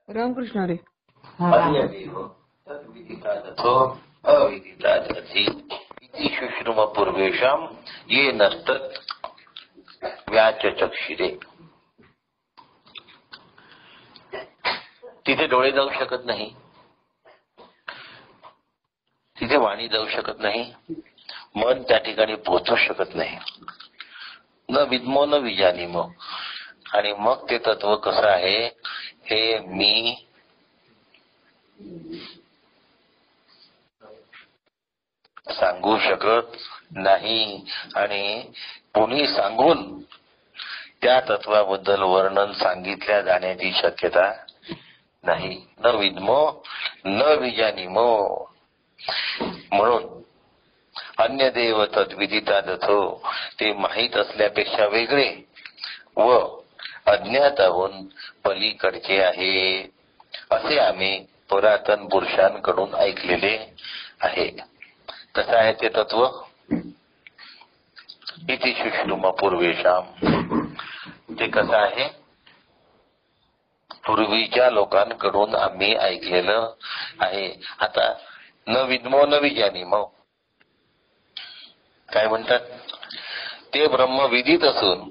रामकृष्ण हरी. शुश्रुम पूर्वेशम ये नसतत व्याचचक्षिरे. तिथे डोळे जाऊ शकत नाही, तिथे वाणी जाऊ शकत नाही, मन त्या ठिकाणी पोहोचू शकत नाही. न विद्मो न विजानीमो. आणि मग ते तत्व कसं आहे हे मी सांगू शकत नाही. आणि कोणी सांगून त्या तत्वाबद्दल वर्णन सांगितल्या जाण्याची शक्यता नाही. न विद्मो न विजानीमो. म्हणून अन्य देव तद्विदिता दथो. ते माहीत असल्यापेक्षा वेगळे व अज्ञाताहून पलीकडचे आहे असे आम्ही पुरातन पुरुषांकडून ऐकलेले आहे. कसं आहे ते तत्व? इति शुश्रुम पूर्वेशाम. ते कसं आहे? पूर्वीच्या लोकांकडून आम्ही ऐकलेलं आहे. आता न विद्मो न विजानीमो काय म्हणतात? ते ब्रह्म विदित असून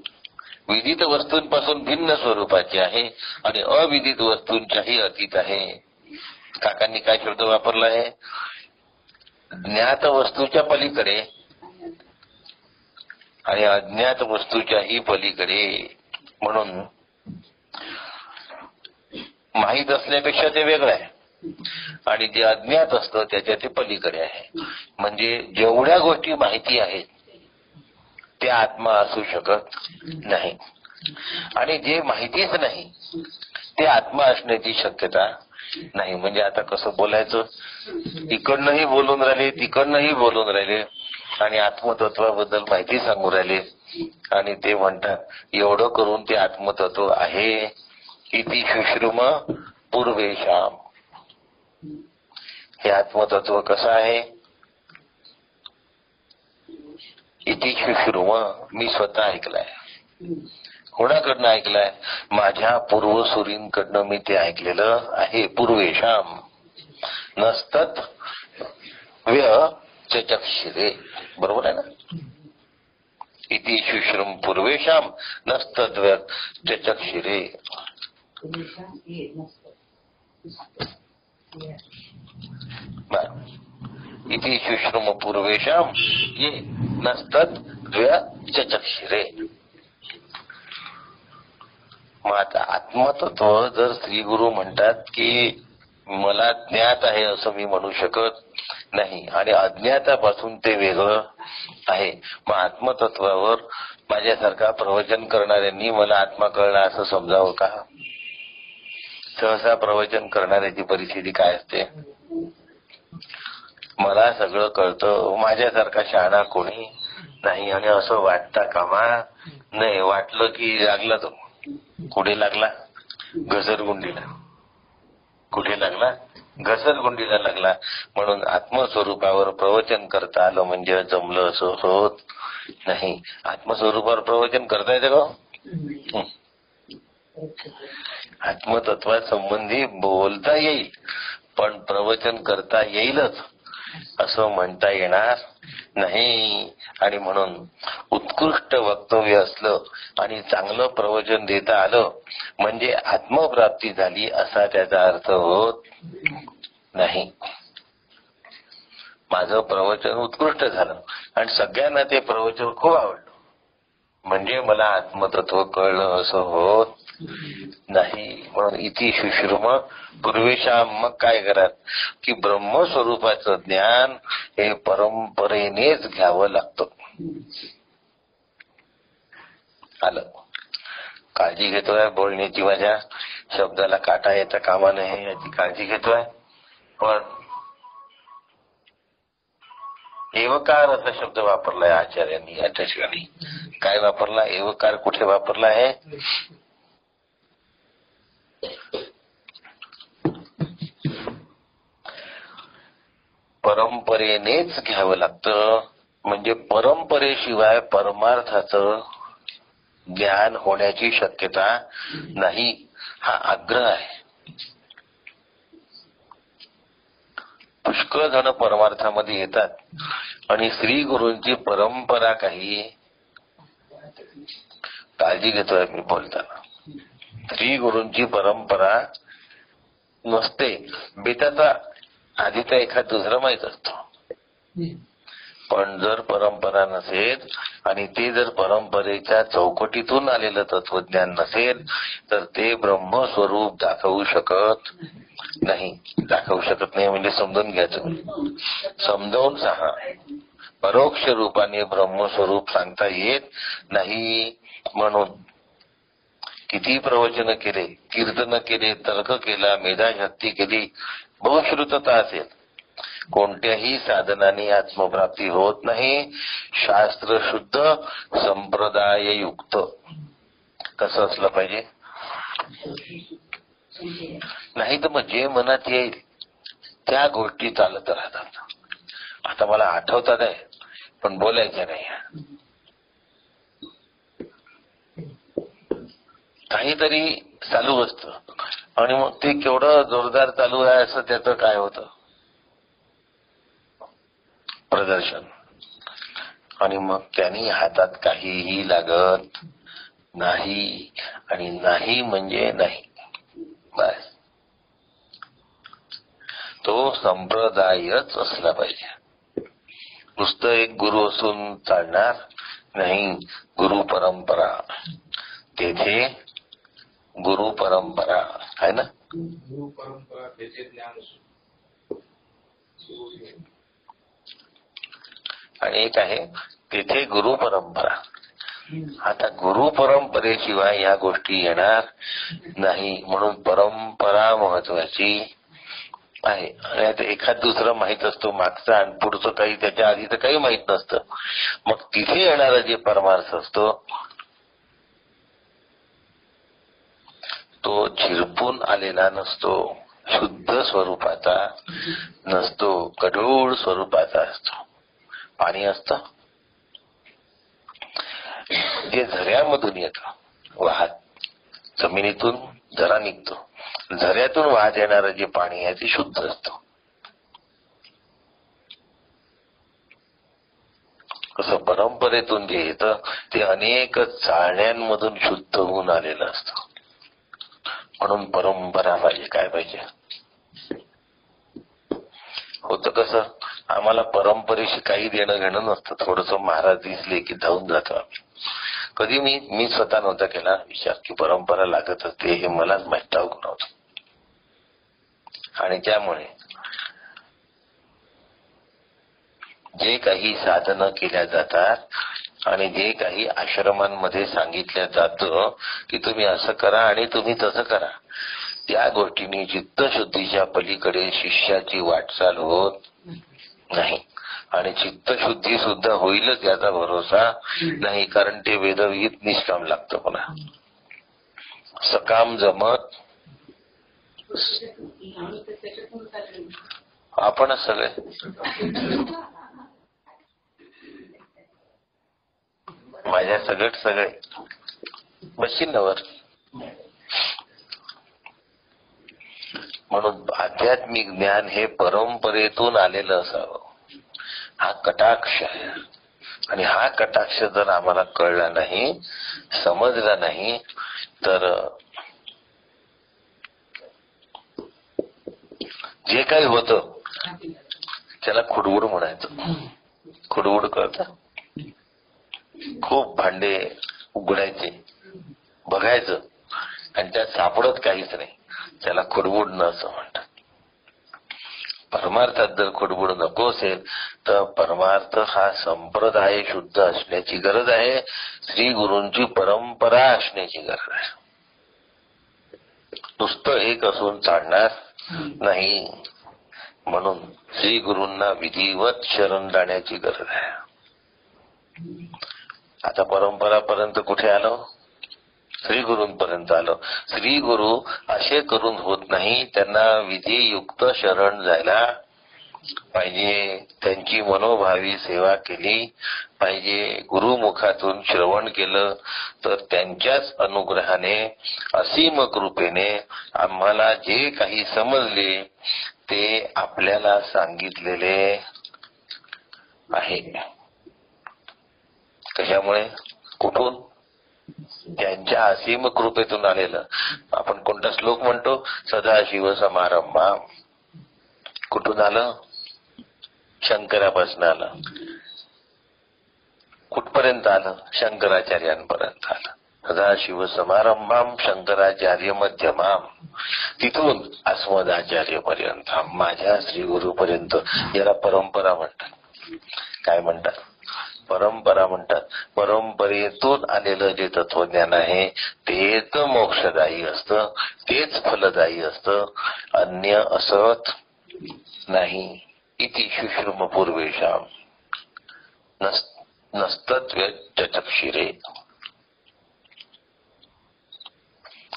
विदित वस्तूंपासून भिन्न स्वरूपाचे आहे आणि अविदित वस्तूंच्याही अतीत आहे. काकांनी काय शब्द वापरला आहे? ज्ञात वस्तूच्या पलीकडे आणि अज्ञात वस्तूच्याही पलीकडे. म्हणून माहीत असल्यापेक्षा ते वेगळं आहे आणि जे अज्ञात असतं त्याच्या ते पलीकडे आहे. म्हणजे जेवढ्या गोष्टी माहिती आहेत ते आत्मा असू शकत नाही आणि जे माहितीच नाही ते आत्मा असण्याची शक्यता नाही. म्हणजे आता कसं बोलायचं? इकडनंही बोलून राहिले, तिकडनंही बोलून राहिले आणि आत्मतत्वाबद्दल माहिती सांगू राहिले आणि ते म्हणतात एवढं करून ते आत्मतत्व आहे. इति शुश्रुम पूर्वेशाम. हे आत्मतत्व कसं आहे? इति शुश्रुम. मी स्वतः ऐकलाय. कोणाकडनं ऐकलाय? माझ्या पूर्वसुरींकडनं मी ते ऐकलेलं आहे. पूर्वेशाम नसतत व्यचक्षिरे. बरोबर आहे ना? इति शुश्रुम पूर्वेशाम नसतत व्यचक्षिरे. इति शुश्रुम पूर्वेशाम ये नसतत व्यचक्षिरे. मग आता आत्मतत्व जर श्री गुरु म्हणतात की मला ज्ञात आहे असं मी म्हणू शकत नाही आणि अज्ञातापासून ते वेगळं आहे. मग आत्मतत्वावर माझ्यासारखा प्रवचन करणाऱ्यांनी मला आत्मा कळला असं समजावं का? सहसा प्रवचन करणाऱ्याची परिस्थिती काय असते? मला सगळं कळतं, माझ्यासारखा शहाणा कोणी नाही आणि असं वाटता कामा नाही. वाटलं की लागला तो. कुठे लागला? घसरगुंडीला. कुठे लागला? घसरगुंडीला लागला. म्हणून आत्मस्वरूपावर प्रवचन करता आलं म्हणजे जमलं असं होत नाही. आत्मस्वरूपावर प्रवचन करता येतं का? आत्मतत्वात संबंधी बोलता येईल पण प्रवचन करता येईलच असं म्हणता येणार नाही. आणि म्हणून उत्कृष्ट वक्तव्य असलं आणि चांगलं प्रवचन देता आलं म्हणजे आत्मप्राप्ती झाली असा त्याचा अर्थ होत नाही. माझं प्रवचन उत्कृष्ट झालं आणि सगळ्यांना ते प्रवचन खूप आवडलं म्हणजे मला आत्मतत्व कळलं असं होत नाही. म्हणून इति शुश्रुम पूर्वेशाम. मग काय करत की ब्रह्मस्वरूपाचं ज्ञान हे परंपरेनेच घ्यावं लागतं. आलं? काळजी घेतोय बोलण्याची, माझ्या शब्दाला काटा येता कामा नये याची काळजी घेतोय. पण एवकार असा शब्द वापरलाय आचार्यांनी या ठिकाणी. काय वापरला? एवकार कुठे वापरला आहे? परंपरेनेच घ्यावं लागतं. म्हणजे परंपरेशिवाय परमार्थाचं ज्ञान होण्याची शक्यता नाही हा आग्रह आहे. पुष्कळ जण परमार्थामध्ये येतात आणि श्री गुरूंची परंपरा काही काळजी घेतोय मी बोलताना. श्री गुरूंची परंपरा नसते. बेताचा आधी तर एखाद दुसरं माहित असतो, पण जर परंपरा नसेल आणि ते जर परंपरेच्या चौकटीतून आलेलं तत्वज्ञान नसेल तर ते ब्रह्मस्वरूप दाखवू शकत नाही. दाखवू शकत नाही म्हणजे समजून घ्यायचं, समजावून सांगा. परोक्ष रूपाने ब्रह्मस्वरूप सांगता येत नाही. म्हणून किती प्रवचन केले, कीर्तन केले, तर्क केला, मेधाशक्ती केली, बहुश्रुतता असेल, कोणत्याही साधनाने आत्मप्राप्ती होत नाही. शास्त्र शुद्ध, संप्रदाययुक्त कसं असलं पाहिजे. नाही तर मग जे मनात येईल त्या गोष्टी चालत राहतात. आता मला आठवतात आहे पण बोलायचं नाही. काहीतरी चालू असतं आणि मग ते केवढं जोरदार चालू आहे असं त्याचं काय होतं प्रदर्शन, आणि मग त्यांनी हातात काहीही लागत नाही. आणि नाही म्हणजे नाही, बस. तो संप्रदायच असला पाहिजे. नुसतं एक गुरु असून चालणार नाही. गुरु परंपरा, तेथे गुरु परंपरा आहे ना. गुरु परंपरा तेथे ज्ञान आणि एक आहे तेथे गुरु परंपरा. आता गुरु परंपरेशिवाय या गोष्टी येणार नाही. म्हणून परंपरा महत्वाची आहे. आणि आता एखाद दुसरं माहित असतो मागचं आणि पुढचं काही, त्याच्या आधी तर काही माहित नसतं. मग तिथे येणारा जे परमार्थ असतो तो झिरपून आलेला नसतो, शुद्ध स्वरूपाचा नसतो, गढूळ स्वरूपाचा असतो. पाणी असतं जे झऱ्यामधून येतं वाहत, जमिनीतून झरा निघतो, झऱ्यातून वाहत येणारं जे पाणी आहे ते शुद्ध असतं. कसं परंपरेतून जे येतं ते अनेक चाळण्यांमधून शुद्ध होऊन आलेलं असतं. म्हणून परंपरा पाहिजे. काय पाहिजे होतं कसं, आम्हाला परंपरेशी काही देणं घेणं नसतं. थोडस महाराज दिसले की धावून जातो आम्ही. कधी मी स्वतः नव्हता केला विचार की परंपरा लागत असते, हे मलाच माहीत ठाऊक नव्हतं. आणि त्यामुळे जे काही साधनं केल्या जातात आणि जे काही आश्रमांमध्ये सांगितलं जातं की तुम्ही असं करा आणि तुम्ही तसं करा, त्या गोष्टींनी चित्तशुद्धीच्या पलीकडे शिष्याची वाटचाल होत नाही. आणि चित्तशुद्धी सुद्धा होईलच याचा भरोसा नाही, कारण ते वेदविहित निष्काम लागतं. पुन्हा सकाम जमत आपणच सगळे. माझ्या सगळे बसशील नवर. म्हणून आध्यात्मिक ज्ञान हे परंपरेतून आलेलं असावं. हा कटाक्ष आहे. आणि हा कटाक्ष जर आम्हाला कळला नाही, समजला नाही, तर जे काही होतं त्याला खुडवुड म्हणायचं. खुडवुड कळतं. खूप भांडे उघडायचे, बघायचं आणि त्यात सापडत काहीच नाही, त्याला खुडवुड न असं म्हणतात. परमार्थात जर खुडवुड नको असेल तर परमार्थ हा संप्रदाय शुद्ध असण्याची गरज आहे. श्री गुरूंची परंपरा असण्याची गरज आहे. नुसतं एक असून चालणार नाही. म्हणून श्री गुरूंना विधिवत शरण जाण्याची गरज आहे. आता परंपरापर्यंत कुठे आलो? श्री गुरूंपर्यंत आलो. श्री गुरु असे करून होत नाही, त्यांना विधियुक्त शरण जायला पाहिजे. त्यांची मनोभावी सेवा केली पाहिजे. गुरुमुखातून श्रवण केलं तर त्यांच्याच अनुग्रहाने, असीम कृपेने आम्हाला जे काही समजले ते आपल्याला सांगितलेले आहे. कशामुळे? कुठून? त्यांच्या असीम कृपेतून आलेलं. आपण कोणता श्लोक म्हणतो? सदाशिव समारंभा. कुठून आलं? शंकरापासून आलं. कुठपर्यंत आलं? शंकराचार्यांपर्यंत आलं. सदाशिव समारंभाम शंकराचार्य मध्यमाम. तिथून अस्मदाचार्य पर्यंत, माझ्या श्री गुरु पर्यंत. याला परंपरा म्हणतात. काय म्हणतात? परंपरा म्हणतात. परंपरेतून आलेलं जे तत्वज्ञान आहे तेच मोक्षदायी असतं, तेच फलदायी असतं, अन्य असत नाही. इति शुश्रुम पूर्वेशाम नस्तत्व चक्षिरे.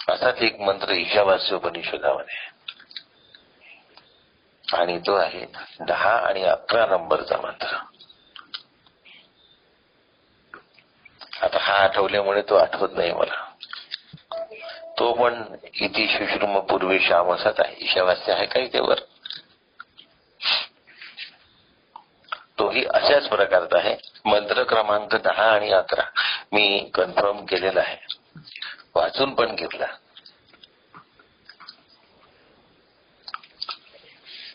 असाच एक मंत्र ईशावास्योपनिषदामध्ये आणि तो आहे 10 आणि 11 नंबरचा मंत्र. आता हा आठवल्यामुळे तो आठवत नाही मला. तो पण इति शुश्रुम पूर्वेशाम असाच आहे. ईशावास्य आहे काही त्यावर. तोही अशाच प्रकारचा आहे. मंत्र क्रमांक 10 आणि 11 मी कन्फर्म केलेला आहे, वाचून पण घेतला.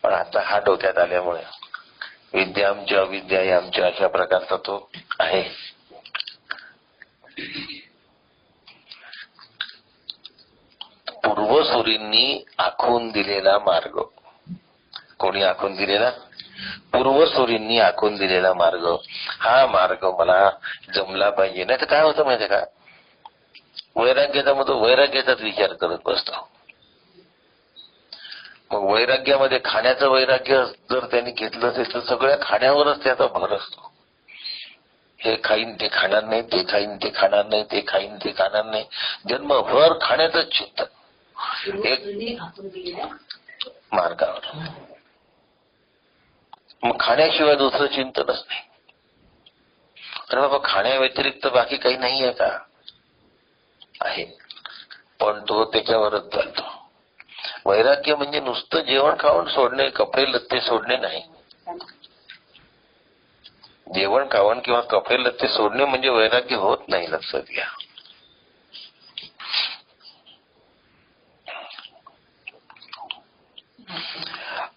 पण आता हा डोक्यात आल्यामुळे विद्यामच्या अविद्यायामच्या अशा प्रकारचा तो आहे. पूर्वसुरींनी आखून दिलेला मार्ग. कोणी आखून दिलेला? पूर्वसुरींनी आखून दिलेला मार्ग. हा मार्ग मला जमला पाहिजे. नाही तर काय होतं माहिती का? वैराग्याचा मग तो वैराग्याचाच विचार करत बसतो. मग वैराग्यामध्ये खाण्याचं वैराग्य जर त्यांनी घेतलं असेल तर सगळ्या खाण्यावरच त्याचा भर असतो. हे खाईन ते खाणार नाही, ते खाईन ते खाणार नाही, ते खाईन ते खाणार नाही. जन्मभर खाण्याचंच चिंतन. एक मार्गावर मग खाण्याशिवाय दुसरं चिंतनच नाही. अरे बाबा, खाण्या व्यतिरिक्त बाकी काही नाही आहे का? आहे, पण तो त्याच्यावरच चालतो. वैराग्य म्हणजे नुसतं जेवण खावण सोडणे, कपडे लत्ते सोडणे नाही. जेवण खावण किंवा कपडे लत्ते सोडणे म्हणजे वैराग्य होत नाही, लक्षात घ्या.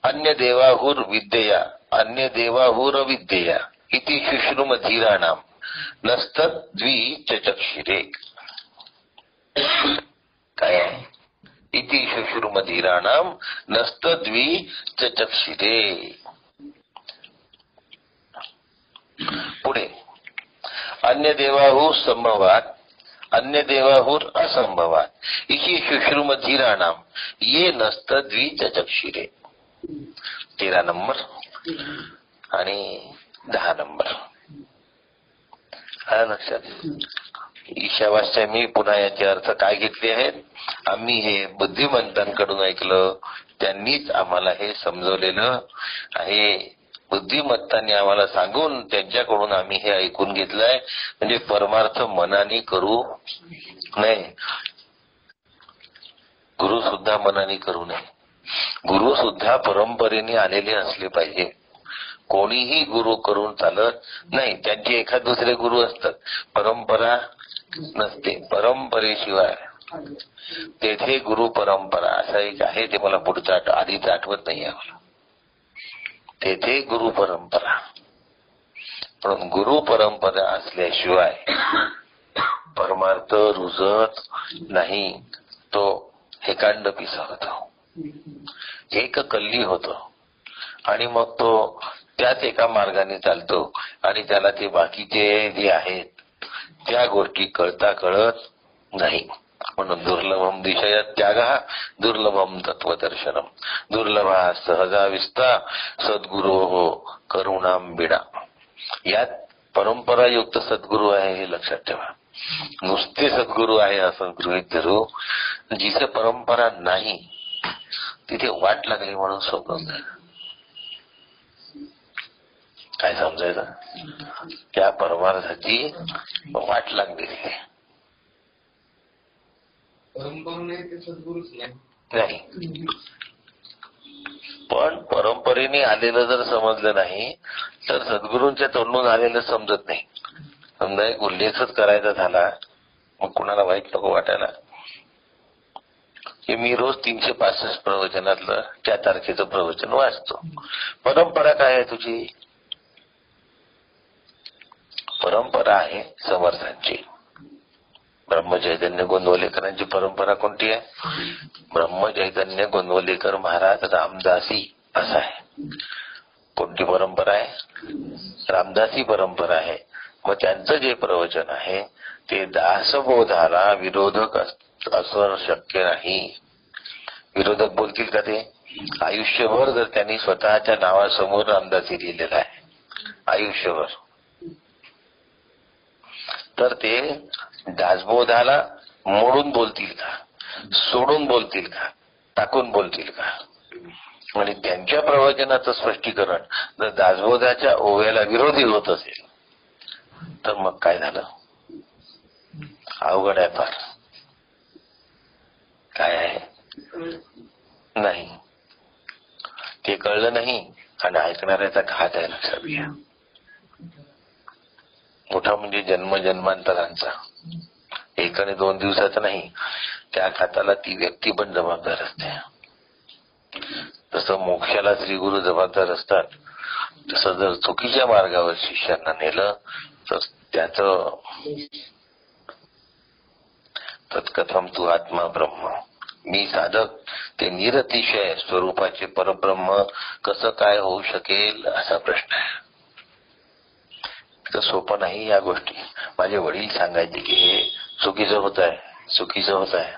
अन्य देवाहुर विद्यया अन्य देवाहुर विद्यया इति शुश्रुम धीराणाम नस्तत द्वी चक्षिरे. काय आहे? इति शुश्रुम धीराणाम नस्तत द्वी चक्षिरे. पुढे अन्य देवाहुर संभवात अन्य देवाहुर असंभवात इति शुश्रुम धीराणाम ये नस्त द्वी चक्षिरे. 13 नंबर आणि 10 नंबर. हा लक्षात. ईशावास्य मी पुन्हा याचे अर्थ काय घेतले आहेत? आम्ही हे बुद्धिमंतांकडून ऐकलं, त्यांनीच आम्हाला हे समजवलेलं आहे. बुद्धिमत्तांनी आम्हाला सांगून त्यांच्याकडून आम्ही हे ऐकून घेतलंय. म्हणजे परमार्थ मनाने करू नये. गुरु सुद्धा मनाने करू नये. गुरु सुद्धा परंपरेने आलेले असले पाहिजे. कोणीही गुरु करून चालत नाही. त्यांचे एखाद दुसरे गुरु असतात, परंपरा नसते. परंपरेशिवाय तेथे गुरु परंपरा असं एक आहे, ते मला पुढचा आधीच आठवत नाही आहे. तेथे गुरु परंपरा. पण गुरु परंपरा असल्याशिवाय परमार्थ रुजत नाही. तो हेकांड पिसा होतो, एक कल्ली होतो आणि मग तो त्याच एका मार्गाने चालतो आणि त्याला ते बाकीचे जे आहेत त्या गोष्टी कळता कळत नाही. म्हणून दुर्लभम दिशयात त्यागा दुर्लभम तत्वदर्शनम दुर्लभा सहजाविस्ता सद्गुरो हो करुणांबिडा. यात परंपरायुक्त सद्गुरू आहे हे लक्षात ठेवा. नुसते सद्गुरू आहे असं गृहीत धरू. जिथे परंपरा नाही तिथे वाट लागली म्हणून समजून काय समजायचं? त्या परमार्थाची वाट लागलेली आहे. परंपरा नाही ते सद्गुरूच नाही. पण परंपरेने आलेलं जर समजलं नाही तर सद्गुरूंच्या तोंडून आलेलं समजत नाही. समजा एक उल्लेखच करायचा झाला, मग कुणाला वाईट नको वाटायला, की मी रोज 365 प्रवचनातलं त्या तारखेचं प्रवचन वाचतो. परंपरा काय आहे तुझी? परंपरा आहे समर्थांची. ब्रह्मचैतन्य गोंदवलेकरांची परंपरा कोणती आहे? ब्रह्मचैतन्य गोंदवलेकर महाराज रामदासी असं आहे. कोणती परंपरा आहे? रामदासी परंपरा आहे. मग त्यांचं जे प्रवचन आहे ते दासबोधाला विरोधक असणं शक्य नाही. विरोधक बोलतील का ते? आयुष्यभर जर त्यांनी स्वतःच्या नावासमोर रामदासी लिहिलेलं आहे आयुष्यभर, तर ते दासबोधाला मोडून बोलतील का? सोडून बोलतील का? टाकून बोलतील का? आणि त्यांच्या प्रवचनाचं स्पष्टीकरण जर दासबोधाच्या ओव्याला विरोधी होत असेल तर मग काय झालं? अवघड आहे फार. काय आहे? नाही, ते कळलं नाही आणि ऐकणाऱ्याचा घात आहे, लक्षात घ्या. मोठा म्हणजे जन्मजन्मांतरांचा, 1 आणि 2 दिवसाचा नाही. त्या घाताला ती व्यक्ती पण जबाबदार असते. जसं मोक्षाला श्री गुरु जबाबदार असतात, तसं जर चुकीच्या मार्गावर शिष्यांना नेलं तर त्याचं तत्कथम तू आत्मा ब्रह्म, मी साधक ते निरतिशय स्वरूपाचे परब्रह्म कसं काय होऊ शकेल असा प्रश्न आहे. तर सोपं नाही या गोष्टी. माझे वडील सांगायचे की हे चुकीचं होत आहे, चुकीचं होत आहे,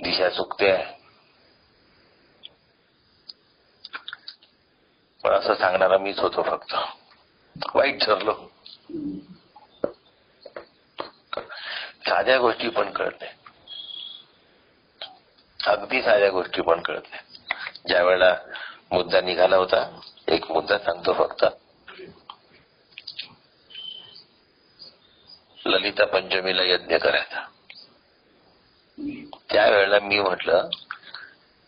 दिशा चुकते आहे. पण असं सांगणारा मीच होतो फक्त. वाईट ठरलो. साध्या गोष्टी पण कळत नाही, अगदी साध्या गोष्टी पण कळत नाही. ज्या वेळेला मुद्दा निघाला होता, एक मुद्दा सांगतो फक्त. ललिता पंचमीला यज्ञ करायचा. त्यावेळेला मी म्हटलं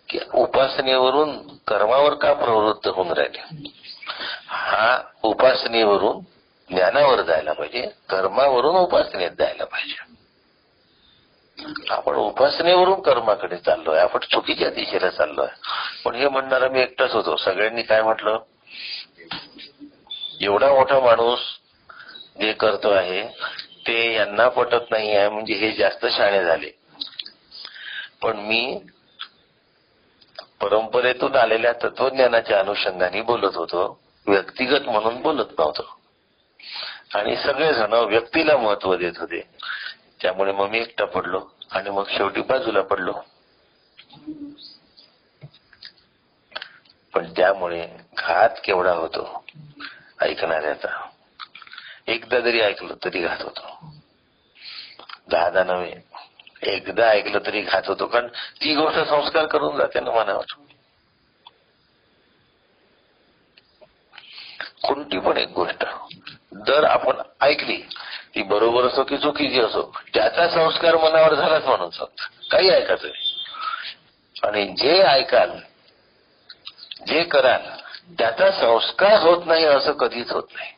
की उपासनेवरून कर्मावर का प्रवृत्त होऊन राहिले? हा उपासनेवरून ज्ञानावर जायला पाहिजे, कर्मावरून उपासनेत जायला पाहिजे. आपण उपासनेवरून कर्माकडे चाललोय, आपण चुकीच्या दिशेला चाललोय. पण हे म्हणणारा मी एकटाच होतो. सगळ्यांनी काय म्हटलं, एवढा मोठा माणूस जे करतो आहे ते यांना पटत नाही आहे, म्हणजे हे जास्त शहाणे झाले. पण मी परंपरेतून आलेल्या तत्वज्ञानाच्या अनुषंगाने बोलत होतो, व्यक्तिगत म्हणून बोलत नव्हतो. आणि सगळेजण व्यक्तीला महत्व देत होते. त्यामुळे मग मी एकटा पडलो आणि मग शेवटी बाजूला पडलो. पण त्यामुळे घात केवढा होतो ऐकणाऱ्याचा. एकदा जरी ऐकलं तरी घात होतो, 10दा नव्हे, एकदा ऐकलं तरी घात होतो. कारण ती गोष्ट संस्कार करून जाते ना मनावर. कोणती पण एक गोष्ट जर आपण ऐकली, ती बरोबर असो की चुकीची असो, त्याचा संस्कार मनावर झालाच म्हणून समजा. काही ऐकायचं नाही. आणि जे ऐकाल, जे कराल, त्याचा संस्कार होत नाही असं कधीच होत नाही.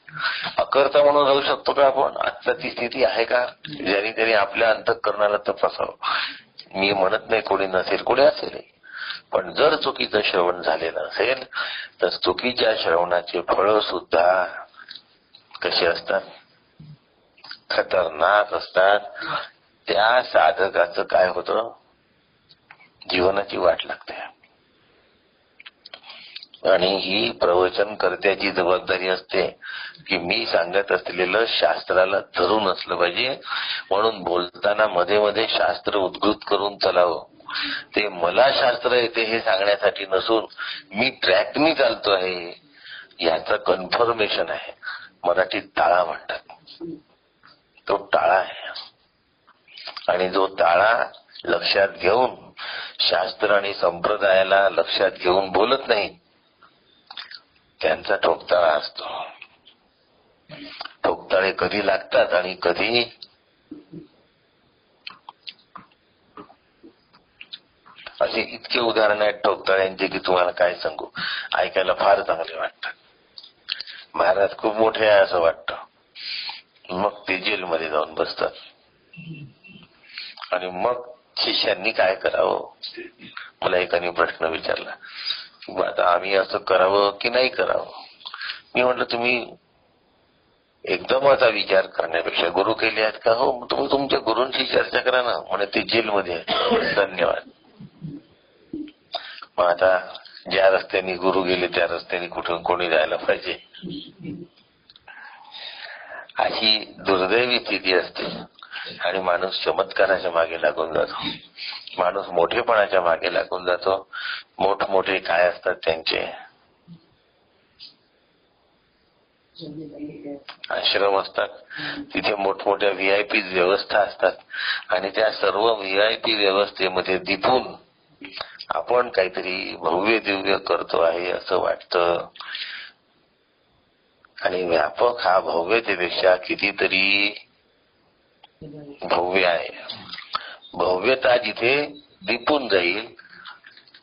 अकर्ता म्हणून राहू शकतो का आपण? आजचा ती स्थिती आहे का? ज्याने त्याने आपल्या अंतःकरणाला तपासावं. मी म्हणत नाही कोणी नसेल, कोणी असेल. पण जर चुकीचं श्रवण झालेलं असेल तर चुकीच्या श्रवणाचे फळ सुद्धा कसे असतात? खतरनाक असतात. त्या साधकाचं काय होतं? जीवनाची वाट लागते. आणि ही प्रवचन कर्त्याची जबाबदारी असते की मी सांगत असलेलं शास्त्राला धरून असलं पाहिजे. म्हणून बोलताना मध्ये मध्ये शास्त्र उद्घृत करून चालावं. ते मला शास्त्र येते हे सांगण्यासाठी नसून मी ट्रॅकनी चालतो आहे याचं कन्फर्मेशन आहे. मराठीत ताळा म्हणतात, तो टाळा आहे. आणि जो ताळा लक्षात घेऊन, शास्त्र आणि संप्रदायाला लक्षात घेऊन बोलत नाही, त्यांचा ठोकताळा असतो. ठोकताळे कधी लागतात आणि कधी असे इतके उदाहरण आहेत ठोकताळ्यांचे की तुम्हाला काय सांगू, ऐकायला फार चांगले वाटतात. महाराज खूप मोठे आहे असं वाटतं. मग ते जेलमध्ये जाऊन बसतात आणि मग शिष्यांनी काय करावं. मला एकाने प्रश्न विचारला की आता आम्ही असं करावं की नाही करावं. मी म्हटलं तुम्ही एकदमचा विचार करण्यापेक्षा गुरु केले आहेत का? हो. तुम्ही तुमच्या गुरूंशी चर्चा करा ना. म्हणे ते जेलमध्ये आहे. धन्यवाद. मग आता ज्या रस्त्याने गुरु गेले त्या रस्त्याने कुठून कोणी जायला पाहिजे. अशी दुर्दैवी स्थिती असते आणि माणूस चमत्काराच्या मागे लागून जातो. माणूस मोठेपणाच्या मागे लागून जातो. मोठमोठे काय असतात त्यांचे आश्रम असतात, तिथे मोठमोठ्या VIP व्यवस्था असतात आणि त्या सर्व VIP व्यवस्थेमध्ये दिपून आपण काहीतरी भव्य दिव्य करतो आहे असं वाटतं. आणि व्यापक हा भव्यतेपेक्षा कितीतरी भव्य आहे. भव्यता जिथे दिपून जाईल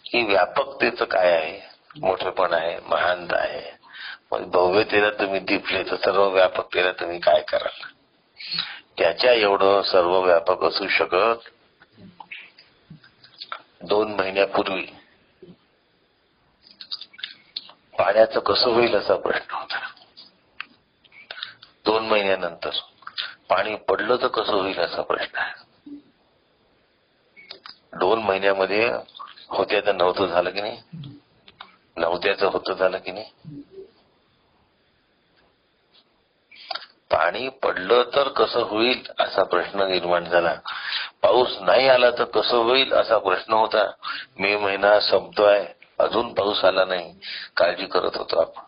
ही व्यापकतेचं काय आहे, मोठेपण आहे, महानता आहे. मग भव्यतेला तुम्ही दिपले तर सर्व व्यापकतेला तुम्ही काय कराल. त्याच्या एवढं सर्व व्यापक असू शकत 2 महिन्यापूर्वी पाण्याचं कसं होईल असा प्रश्न होता. 2 महिन्यानंतर पाणी पडलं तर कसं होईल असा प्रश्न आहे. 2 महिन्यामध्ये होत्याचं नव्हतं झालं की नाही, नव्हत्याचं होतं झालं की नाही. पाणी पडलं तर कसं होईल असा प्रश्न निर्माण झाला. पाऊस नाही आला तर कसं होईल असा प्रश्न होता. मे महिना संपतोय, अजून पाऊस आला नाही, काळजी करत होतो आपण.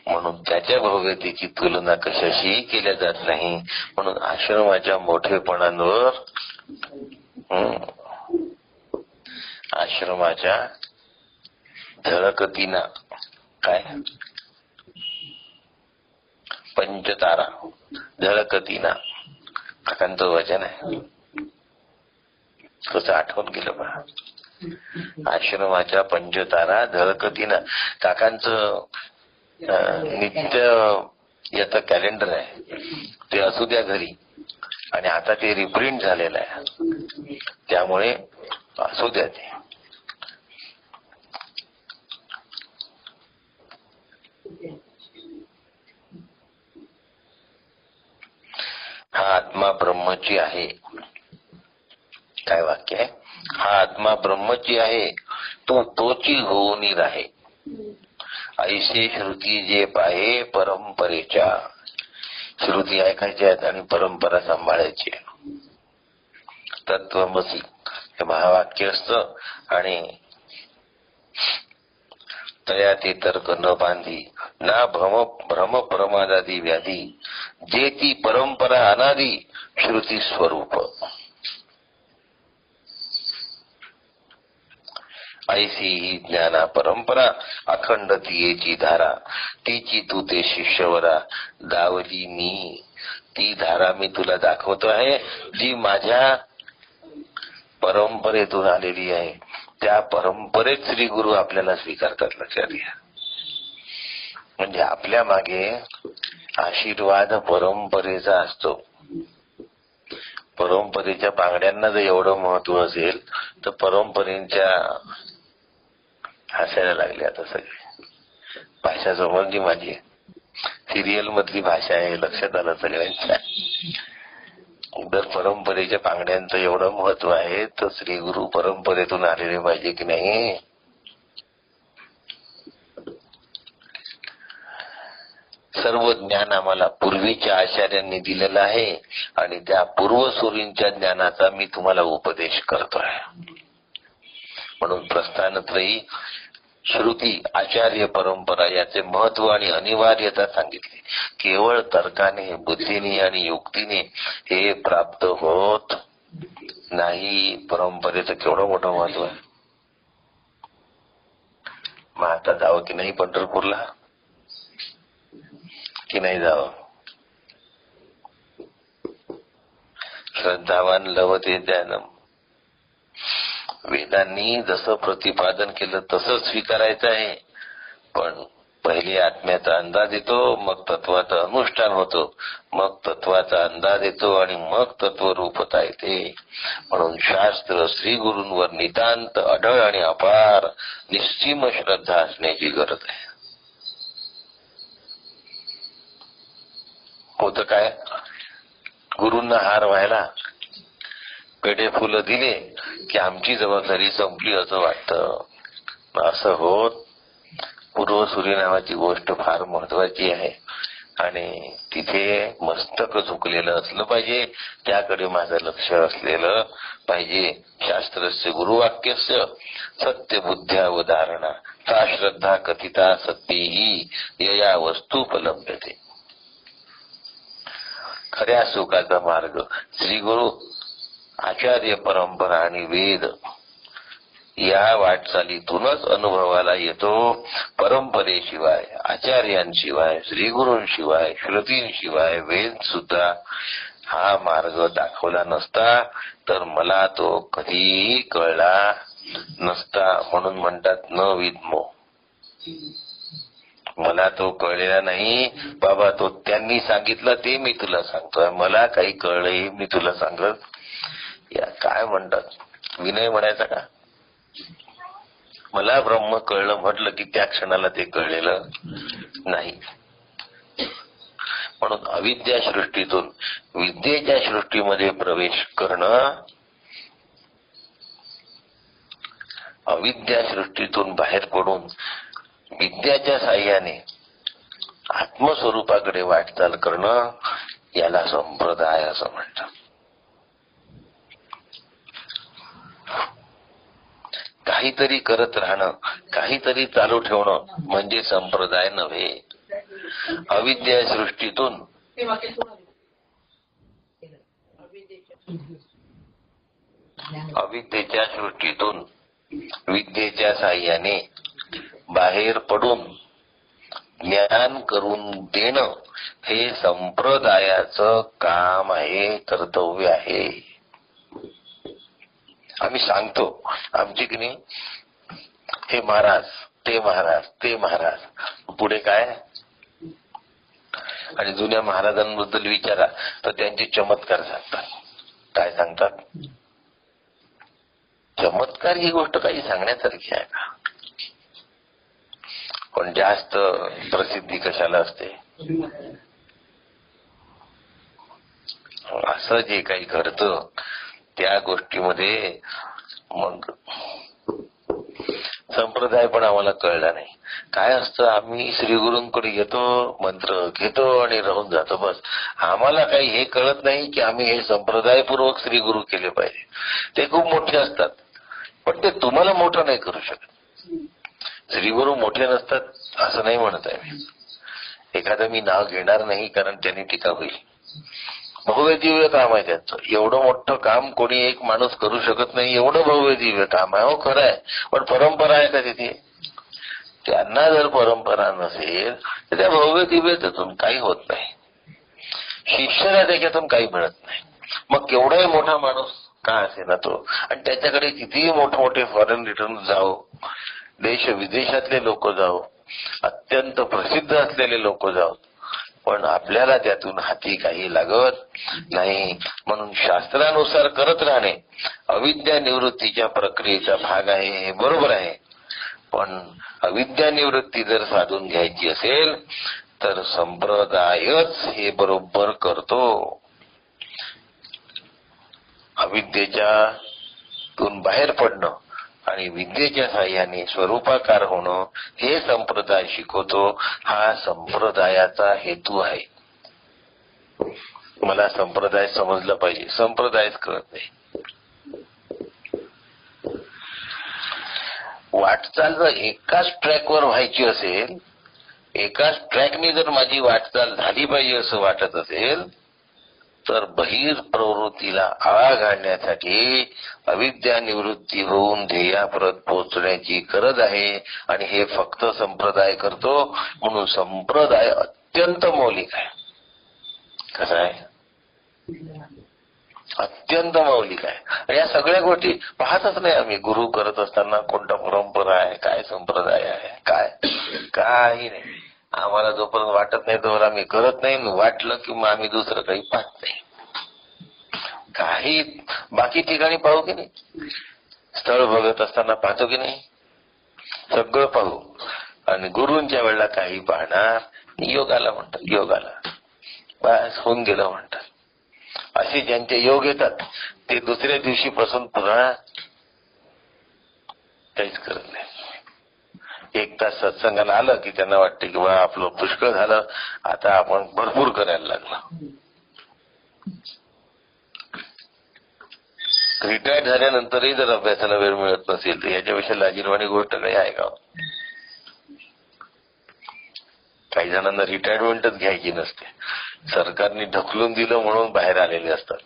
म्हणून त्याच्या भव्यतेची तुलना कशाशी केल्या जात नाही. म्हणून आश्रमाच्या मोठेपणांवर आश्रमाच्या झळकतीना काय पंचतारा झळकतीना काकांचं वचन आहे. कसं आठवण केलं पहा. आश्रमाच्या पंचतारा झळकतीना. काकांचं नित्य याचं कॅलेंडर आहे ते असू द्या घरी आणि आता ते रिप्रिंट झालेलं आहे त्यामुळे असू द्या. ते हा आत्मा ब्रह्मची आहे. काय वाक्य आहे? हा आत्मा ब्रह्मची आहे, तो तोची होऊन राहे. ऐसे श्रुती जे पाहे परंपरेच्या. श्रुती ऐकायच्या आहेत आणि परंपरा सांभाळायची. तत्वमसी हे महावाक्य असतं आणि तया ते तर्क न बांधी ना भ्रम प्रमादादी व्याधी जे ती परंपरा अनादी श्रुती स्वरूप. ऐसी ही ज्ञाना परंपरा अखंड तियेची धारा तिची तू ते शिष्यवरा दावली मी. ती धारा मी तुला दाखवतो आहे जी माझ्या परंपरेतून आलेली आहे. त्या परंपरेत श्री गुरु आपल्याला स्वीकारतात. लक्षात घ्या. म्हणजे आपल्या मागे आशीर्वाद परंपरेचा असतो. परंपरेच्या बांगड्यांना जर एवढं महत्व असेल तर परंपरेच्या हसायला लागले आता सगळे. भाषा समजली माझी. सिरियल मधली भाषा आहे, लक्षात आलं सगळ्यांच्या. जर परंपरेच्या बांगड्यांचं एवढं महत्व आहे तर श्री गुरु परंपरेतून आलेले पाहिजे की नाही. सर्व ज्ञान आम्हाला पूर्वीच्या आचार्यांनी दिलेलं आहे आणि त्या पूर्वसूरींच्या ज्ञानाचा मी तुम्हाला उपदेश करतोय. म्हणून प्रस्थानत्रयी श्रुती आचार्य परंपरा याचे महत्व आणि अनिवार्यता सांगितली. केवळ तर्काने, बुद्धीने आणि युक्तीने हे प्राप्त होत नाही. परंपरेचं केवढं मोठं महत्व आहे. मग आता जावं की नाही पंढरपूरला, की नाही जावं? श्रद्धावान लभते ज्ञानम. वेदांनी जसं प्रतिपादन केलं तसंच स्वीकारायचं आहे. पण पहिले आत्म्याचा अंदाज येतो, मग तत्वाचं अनुष्ठान होतं, मग तत्वाचा अंदाज येतो आणि मग तत्वरूपता येते. म्हणून शास्त्र श्री गुरूंवर नितांत अढळ आणि अपार निश्चिम श्रद्धा असण्याची गरज आहे. होतं काय, गुरूंना हार व्हायला पेढे फुलं दिले की आमची जबाबदारी संपली असं वाटतं. असं होत पूर्वसूरी नावाची गोष्ट फार महत्वाची आहे आणि तिथे मस्तक झुकलेलं असलं पाहिजे, त्याकडे माझं लक्ष असलेलं पाहिजे. शास्त्रस्य गुरुवाक्यस्य सत्यबुद्ध्या उदाहरणा सा श्रद्धा कथिता सत्यही यया वस्तुपलभ्यते. खऱ्या सुखाचा मार्ग श्री गुरु, आचार्य परंपरा आणि वेद या वाटचालीतूनच अनुभवाला येतो. परंपरेशिवाय, आचार्यांशिवाय, श्रीगुरूंशिवाय, श्रुतींशिवाय वेद सुद्धा हा मार्ग दाखवला नसता तर मला तो कधीही कळला नसता. म्हणून म्हणतात न विद्मो, मला तो कळलेला नाही बाबा, तो त्यांनी सांगितलं ते मी तुला सांगतोय, मला काही कळलंही मी तुला सांगत. या काय म्हणतात, विनय म्हणायचा का? मला ब्रह्म कळलं म्हटलं की त्या क्षणाला ते कळलेलं नाही. म्हणून अविद्या सृष्टीतून विद्येच्या सृष्टीमध्ये प्रवेश करणं, अविद्या सृष्टीतून बाहेर पडून विद्याच्या साह्याने आत्मस्वरूपाकडे वाटचाल करणं, याला संप्रदाय असं म्हणतात. काहीतरी करत राहणं, काहीतरी चालू ठेवणं म्हणजे संप्रदाय नव्हे. अविद्या सृष्टीतून अविद्येच्या सृष्टीतून विद्येच्या साह्याने बाहेर पडून ज्ञान करून देणं हे संप्रदायाचं काम आहे, कर्तव्य आहे. आम्ही सांगतो आमची की नाही, हे महाराज, ते महाराज, ते महाराज, पुढे काय? आणि जुन्या महाराजांबद्दल विचारा तर त्यांचे चमत्कार सांगतात. काय सांगतात? चमत्कार ही गोष्ट काही सांगण्यासारखी आहे का? पण जास्त प्रसिद्धी कशाला असते? असं जे काही घडतं त्या गोष्टीमध्ये मग संप्रदाय पण आम्हाला कळला नाही. काय असतं, आम्ही श्रीगुरूंकडे येतो, मंत्र घेतो आणि राहून जातो, बस. आम्हाला काही हे कळत नाही की आम्ही हे संप्रदायपूर्वक श्रीगुरू केले पाहिजे. ते खूप मोठे असतात पण ते तुम्हाला मोठं नाही करू शकत. श्रीगुरू मोठे नसतात असं नाही म्हणत आहे मी. एखादं मी नाव घेणार नाही कारण त्यांनी टीका होईल. भव्य दिव्य काम आहे त्यांचं. एवढं मोठं काम कोणी एक माणूस करू शकत नाही, एवढं भव्य दिव्य काम आहे. हो खरं आहे, पण परंपरा आहे का तिथे? त्यांना जर परंपरा नसेल तर त्या भव्य दिव्यतेतून काही होत नाही. शिष्याला त्याच्यातून काही मिळत नाही. मग केवढाही मोठा माणूस का असे ना तो, आणि त्याच्याकडे कितीही मोठमोठे फॉरेन रिटर्न जाओ, देश विदेशातले लोक जाओ, अत्यंत प्रसिद्ध असलेले लोक जाओ, पण आपल्याला त्यातून हाती काही लागत नाही. म्हणून शास्त्रानुसार करत राहणे अविद्या निवृत्तीच्या प्रक्रियेचा भाग आहे, हे बरोबर आहे. पण अविद्या निवृत्ती जर साधून घ्यायची असेल तर संप्रदायच हे बरोबर करतो. अविद्येच्यातून बाहेर पडणं आणि विद्येच्या साह्याने स्वरूपाकार होणं हे संप्रदाय शिकवतो. हा संप्रदायाचा हेतू आहे. मला संप्रदाय समजला पाहिजे, संप्रदायच कळत नाही. वाटचाल जर एकाच ट्रॅकवर व्हायची असेल, एकाच ट्रॅकने जर माझी वाटचाल झाली पाहिजे असं वाटत असेल तर बहिर प्रवृत्तीला आळा घालण्यासाठी अविद्या निवृत्ती होऊन ध्येयापर्यंत पोहोचण्याची गरज आहे. आणि हे फक्त संप्रदाय करतो. म्हणून संप्रदाय अत्यंत मौलिक आहे. कसं आहे? अत्यंत मौलिक आहे. आणि या सगळ्या गोष्टी पाहतच नाही आम्ही. गुरु करत असताना कोणता परंपरा आहे, काय संप्रदाय आहे, काय काही नाही. आम्हाला जोपर्यंत वाटत नाही तोवर आम्ही करत नाही. वाटलं की मग आम्ही दुसरं काही पाहत नाही. काही बाकी ठिकाणी पाहू की नाही, स्थळ बघत असताना पाहतो की नाही, सगळं पाहू. आणि गुरूंच्या वेळेला काही पाहणार, योगाला म्हणतात, योगाला बस होऊन गेलं म्हणतात. असे ज्यांचे योग येतात ते दुसऱ्या दिवशीपासून पुन्हा काहीच करत नाही. एक तास सत्संगाला आलं की त्यांना वाटतं की बा आपलं पुष्कळ झालं, आता आपण भरपूर करायला लागलो. रिटायर्ड झाल्यानंतरही जर अभ्यासाला वेळ मिळत नसेल तर याच्यापेक्षा लाजिरवाणी गोष्ट काही आहे का? काही जणांना रिटायरमेंटच घ्यायची नसते, सरकारने ढकलून दिलं म्हणून बाहेर आलेले असतात.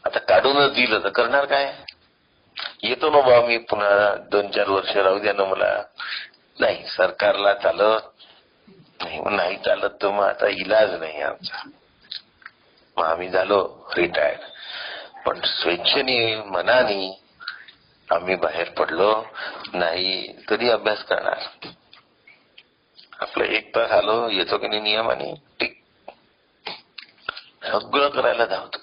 आता काढूनच दिलं तर करणार काय? येतो ना बा मी पुन्हा 2-4 वर्ष राहू द्या ना मला. नाही, सरकारला चालत नाही चालत तर मग आता इलाज नाही आमचा. मग आम्ही झालो रिटायर्ड. पण स्वेच्छेने मनाने आम्ही बाहेर पडलो नाही. कधी अभ्यास करणार? आपलं 1 तास आलो, येतो की नाही नियमाने, ठीक सगळं करायला धावतो.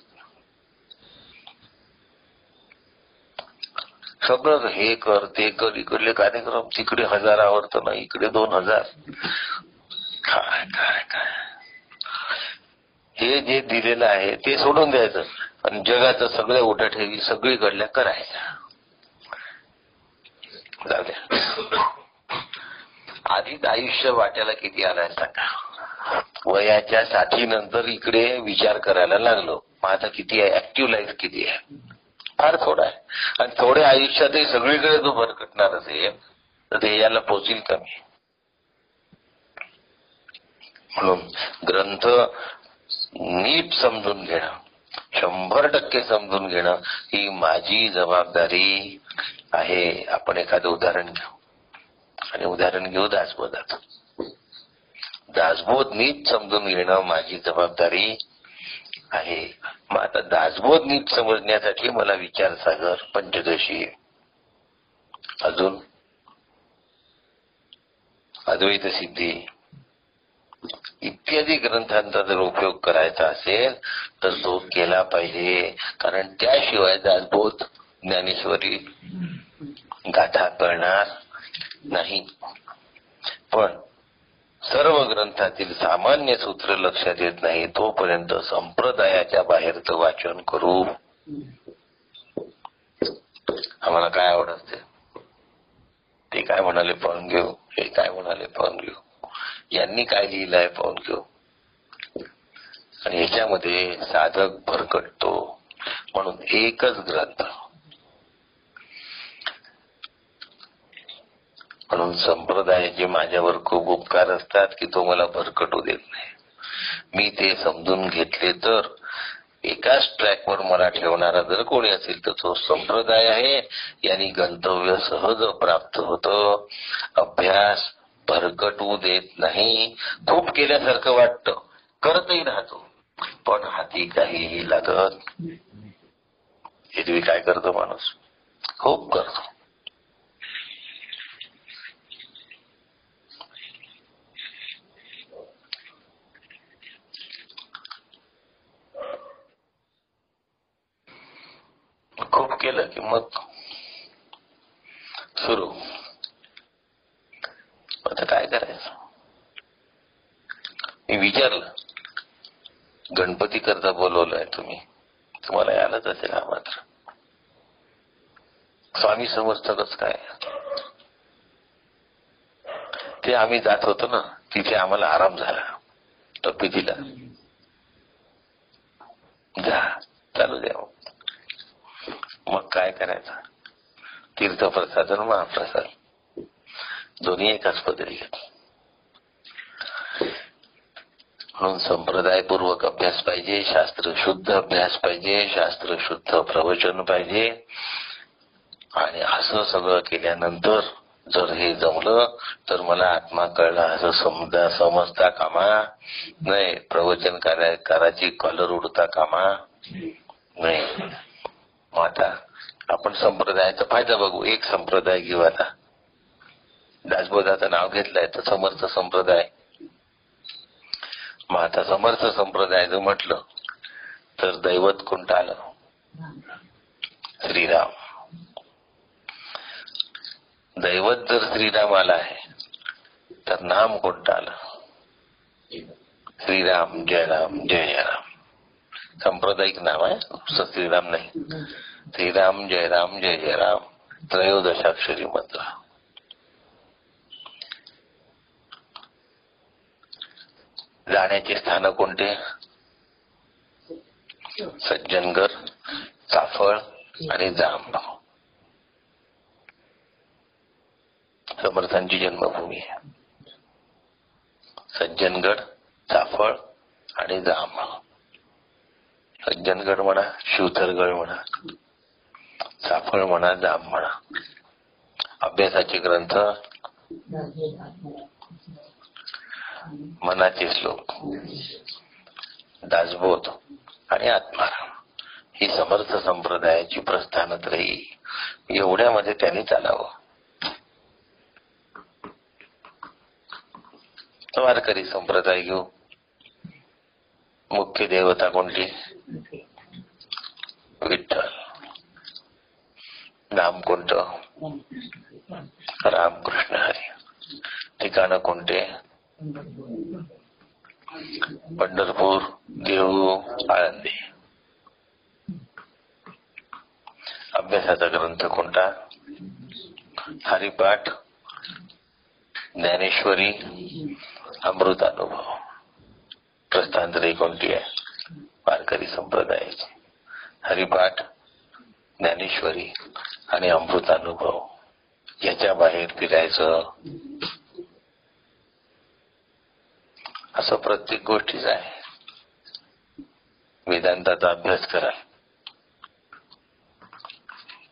सगळं हे कर ते कर, इकडले कार्यक्रम तिकडे 1000 आवडतं ना, इकडे 2000. काय काय काय हे जे दिलेलं आहे ते सोडून द्यायचं आणि जगाचं सगळ्या उठाठेवी सगळीकडल्या करायच्या. जाऊ द्या. आधीच आयुष्य वाट्याला किती आलाय सांगा. वयाच्या 60 नंतर इकडे विचार करायला लागलो. मग आता किती आहे, ऍक्टिव्ह लाईफ किती आहे? फार थोडा आहे. आणि थोड्या आयुष्यातही सगळीकडे जो भरकटणार असेल तर ते याला पोचील कमी. म्हणून ग्रंथ नीट समजून घेणं, 100% समजून घेणं ही माझी जबाबदारी आहे. आपण एखादं उदाहरण घेऊ आणि उदाहरण घेऊ दासबोधाचं. दासबोध नीट समजून घेणं माझी जबाबदारी आहे. मग आता दासबोध नीट समजण्यासाठी मला विचारसागर, पंचदशी, अजून अद्वैत सिद्धी इत्यादी ग्रंथांचा जर उपयोग करायचा असेल तर तो केला पाहिजे. कारण त्याशिवाय दासबोध, ज्ञानेश्वरी, गाथा कळणार नाही. पण सर्व ग्रंथातील सामान्य सूत्र लक्षात येत नाही तोपर्यंत संप्रदायाच्या बाहेरचं वाचन करू. आम्हाला काय आवड असते, ते काय म्हणाले पाहून घेऊ, हे काय म्हणाले पाहून घेऊ, यांनी काय लिहिलंय पाहून घेऊ. आणि याच्यामध्ये साधक भरकटतो. म्हणून एकच ग्रंथ. म्हणून संप्रदायाचे माझ्यावर खूप उपकार असतात की तो मला भरकटू देत नाही. मी ते समजून घेतले तर एकाच ट्रॅकवर मला ठेवणारा जर कोणी असेल तर तो संप्रदाय आहे. यांनी गंतव्य सहज प्राप्त होतं. अभ्यास भरकटू देत नाही. खूप केल्यासारखं वाटतं, करतही राहतो, पण हाती काहीही लागत. एरवी काय करतो माणूस, खूप करतो. खूप केलं की मग सुरू. आता काय करायचं? मी विचारलं, गणपती करता बोलवलंय तुम्ही, तुम्हाला यायलाच असेल हा मात्र. स्वामी समर्थकच काय, ते आम्ही जात होतो ना, तिथे आम्हाला आराम झाला. तब्येतीला जा, चालू द्या. मग काय करायचं? तीर्थप्रसाद आणि महाप्रसाद दोन्ही एकाच पदरी घेत. म्हणून संप्रदायपूर्वक अभ्यास पाहिजे, शास्त्र शुद्ध अभ्यास पाहिजे, शास्त्र शुद्ध प्रवचन पाहिजे. आणि असं सगळं केल्यानंतर जर हे जमलं तर मला आत्मा कळला असं समजता कामा नाही. प्रवचन कराची कॉलर उडता कामा नाही. मग आता आपण संप्रदायाचा फायदा बघू. एक संप्रदाय घेऊ. आता दासबोधाचं नाव घेतलंय तर समर्थ संप्रदाय. मग आता समर्थ संप्रदायाचं म्हटलं तर दैवत कोणतं आलं? श्रीराम. दैवत जर श्रीराम आला आहे तर नाम कोणतं आलं? श्रीराम जय राम जय जय राम. सांप्रदायिक नाव आहे, श्रीराम नाही. श्रीराम जय राम जय जय राम, त्रयोदशाक्षरी मंत्र. जाण्याचे स्थान कोणते? सज्जनगड, चाफळ आणि जांब. समर्थांची जन्मभूमी आहे. सज्जनगड, चाफळ आणि जांब. सज्जनगड म्हणा, शिवथरगड म्हणा, चाफळ म्हणा, जांब म्हणा. अभ्यासाचे ग्रंथ, मनाचे श्लोक, दासबोध आणि आत्माराम ही समर्थ संप्रदायाची प्रस्थानत्रयी. एवढ्यामध्ये त्यांनी चालावं. वारकरी संप्रदाय घेऊ. मुख्य देवता कोणती? विठ्ठल. नाम कोणतं? रामकृष्ण हरी. ठिकाण कोणते? पंढरपूर, देहू, आळंदी. अभ्यासाचा ग्रंथ कोणता? हरिपाठ, ज्ञानेश्वरी, अमृतानुभव. प्रस्थानत्रयी कोणती आहे? वारकरी संप्रदायाची. हरिपाठ, ज्ञानेश्वरी आणि अमृतानुभव. याच्या बाहेर फिरायचं असं प्रत्येक गोष्टीच आहे. वेदांताचा अभ्यास करा,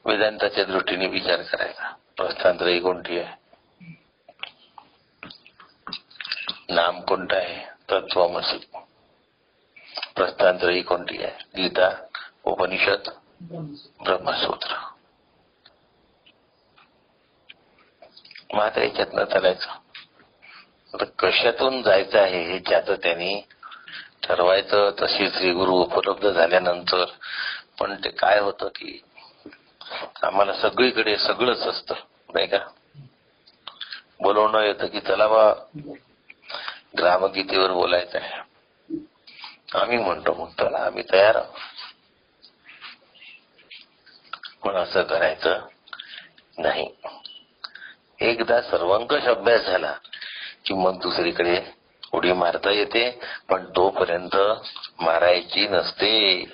वेदांताच्या दृष्टीने विचार करायचा. प्रस्थानत्रयी कोणती आहे? नाम कोणतं आहे? तत्वमसी. प्रस्थानत्रयी कोणती आहे? गीता, उपनिषद, ब्रह्मसूत्र. मग आता याच्यातनं चालायचं. आता कशातून जायचं आहे हे ज्याचं त्यांनी ठरवायचं. तशी श्री गुरु उपलब्ध झाल्यानंतर पण ते काय होतं की आम्हाला सगळीकडे सगळंच असतं, नाही का? बोलवणं येतं की चला बा ग्रामगीतेवर बोलायचं आहे. आम्ही म्हणतो मग चला आम्ही तयार आहोत. पण असं करायचं नाही. एकदा सर्वंकष अभ्यास झाला की मग दुसरीकडे उडी मारता येते, पण तोपर्यंत मारायची नसते.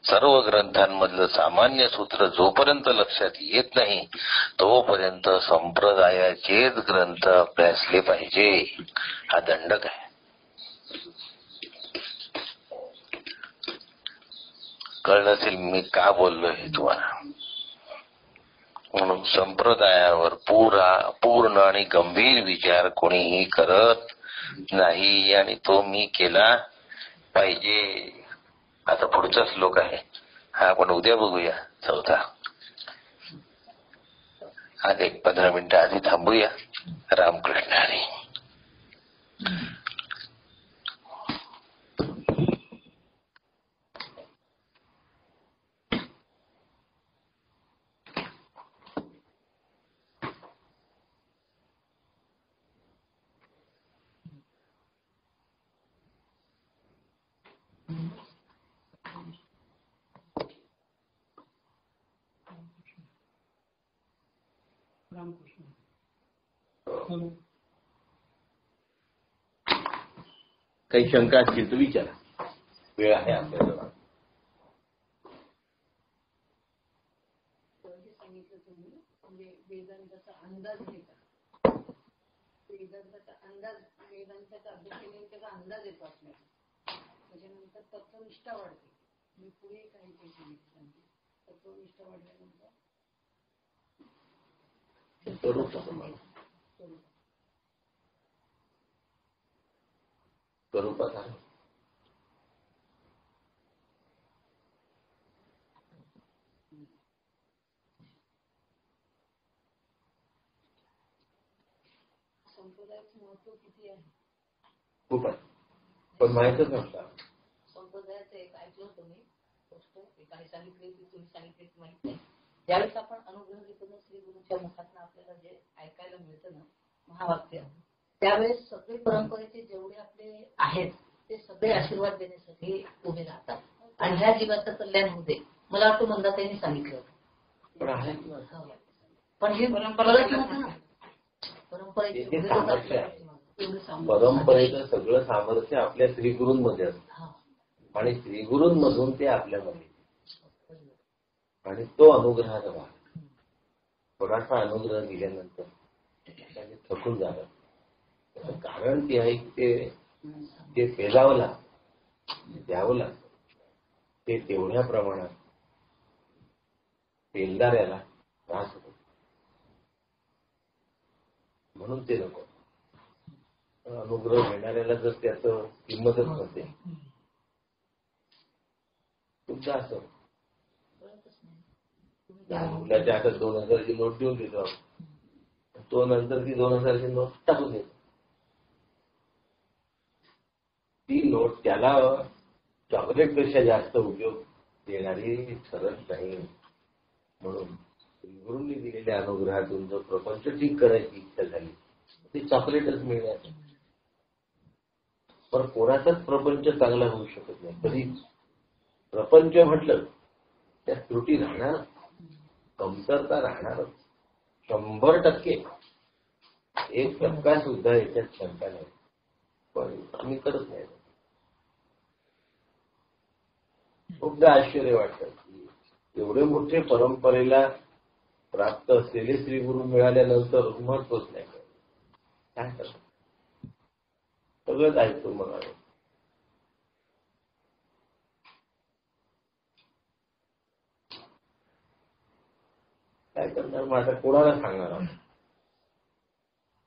सर्व ग्रंथांमधलं सामान्य सूत्र जोपर्यंत लक्षात येत नाही तोपर्यंत संप्रदायाचेच ग्रंथ अभ्यासले पाहिजे. हा दंडक आहे. कळलं असेल मी का बोललोय हे तुम्हाला. म्हणून संप्रदायावर पूर्ण आणि गंभीर विचार कोणीही करत नाही आणि तो मी केला पाहिजे. आता पुढचा श्लोक आहे हा आपण उद्या बघूया, 4. आज एक 15 मिनिटं आधी थांबूया. रामकृष्ण हरी. काही शंका असतील तर विचारा. वेळ आहे आपल्याजवळ. वेदांताचा अंदाज घेता. वेदांताचा अभ्यास केल्याने त्याचा अंदाज येतो आपल्याला. त्याच्यानंतर तत्वनिष्ठा वाढते. मी पुढे काही सांगते. तत्वनिष्ठा वाढल्यानंतर स्वरूपात संप्रदायाचं महत्व किती आहे? खूप आहे, पण माहीतच नसतं. संप्रदायाचं एक ऐकलं होतं मी गोष्ट, एकाने सांगितली की तुम्ही सांगितली माहित नाही. ज्यावेळेस आपण अनुग्रह घेतो ना श्री गुरुच्या मुखातून आपल्याला जे ऐकायला मिळतं ना महावाक्य, त्यावेळेस सगळे परंपरेचे जेवढे आपले आहेत ते सगळे आशीर्वाद देण्यासाठी उभे राहतात आणि ह्या जीवाचं कल्याण होऊ दे. मला वाटतं मंदाताईंनी सांगितलं होतं. पण आहे पण हे परंपरेचं परंपरेचं सगळं सामर्थ्य आपल्या श्रीगुरूंमध्ये असतं आणि श्रीगुरूंमधून ते आपल्यामध्ये, आणि तो अनुग्रहाचा भाग. थोडासा अनुग्रह दिल्यानंतर त्याने थकून जावं. त्याचं कारण ते आहे की ते पेलावं लागतं, द्यावं लागतं. ते तेवढ्या प्रमाणात पेलदाऱ्याला त्रास होतो, म्हणून ते नको. अनुग्रह घेणाऱ्याला जर त्याचं किंमतच नसते, तुमचं असं मुलाच्या हातात 2000ची नोट देऊन देतो, तो नंतर ती 2000ची नोट टाकून देतो. ती नोट त्याला चॉकलेट पेक्षा जास्त उपयोग देणारी ठरत नाही. म्हणून गुरूंनी दिलेल्या अनुग्रहातून जो प्रपंच ठीक करायची इच्छा झाली ती चॉकलेटच मिळणार. पण कोणाचाच प्रपंच चांगला होऊ शकत नाही कधीच. प्रपंच म्हटलं त्यात त्रुटी राहणार, कमतरता राहणारच 100%. 1% सुद्धा याच्यात शंका नाही, पण आम्ही करत नाही. खूपदा आश्चर्य वाटतं की एवढे मोठे परंपरेला प्राप्त असलेले श्रीगुरू मिळाल्यानंतर महत्वच नाही काय करतात. सगळंच ऐकतो मला. काय करणार मग आता, कोणाला सांगणार आहोत.